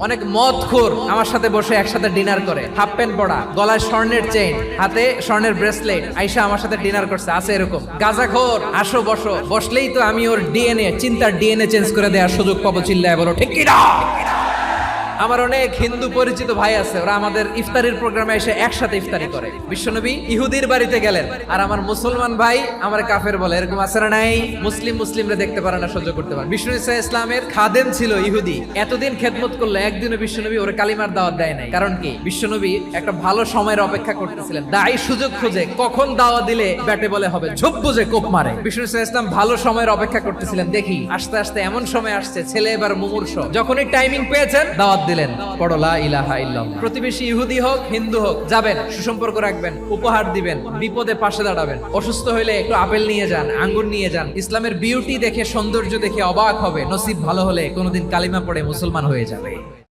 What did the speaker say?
অনেক মদখোর আমার সাথে বসে একসাথে ডিনার করে, হাফ প্যান্ট পরা, গলায় স্বর্ণের চেইন, হাতে স্বর্ণের ব্রেসলেট, আইসা আমার সাথে ডিনার করছে, আছে এরকম। গাঁজাখোর, আসো বসো, বসলেই তো আমি ওর ডিএনএ, চিন্তার ডিএনএ চেঞ্জ করে দেওয়ার সুযোগ পাবো, চিল্লায় বলো ঠিক কি না? আমার অনেক হিন্দু পরিচিত ভাই আছে, ওরা আমাদের ইফতারির প্রোগ্রামে এসে একসাথে ইফতারি করে। বিশ্বনবী ইহুদির বাড়িতে গেলেন, আর আমার মুসলমান ভাই আমার কাফের বলে, এরকম আছে না নাই? মুসলিমরা দেখতে পারে না, সহ্য করতে পারে। বিষ্ণু ইসা ইসলামের খাদেম ছিল ইহুদি, এতদিন খেদমত করলো, একদিনও বিশ্বনবী ওরে কালিমার দাওয়াত দেয় নাই। কারণ কি? বিশ্বনবী একটা ভালো সময়ের অপেক্ষা করতেছিলেন, দায়ী সুযোগ খুঁজে কখন দাওয়াত দিলে ব্যাটে বলে হবে, ঝোপ বুঝে কোপ মারে। বিষ্ণু ইসা ইসলাম ভালো সময়ের অপেক্ষা করতেছিলেন, দেখি আস্তে আস্তে এমন সময় আসছে, ছেলে এবার মুমূর্ষ, যখনই টাইমিং পেয়েছেন দাওয়াত দিলেন, পড়ো লা ইলাহা ইল্লাল্লাহ। প্রতিবেশী ইহুদি হোক হিন্দু হোক, যাবেন, সুসম্পর্ক রাখবেন, উপহার দিবেন, বিপদে পাশে দাঁড়াবেন। অসুস্থ হইলে একটু আপেল নিয়ে যান, আঙ্গুর নিয়ে যান। ইসলামের বিউটি দেখে, সৌন্দর্য দেখে অবাক হবে, নসিব ভালো হলে কোনোদিন কালিমা পড়ে মুসলমান হয়ে যাবে।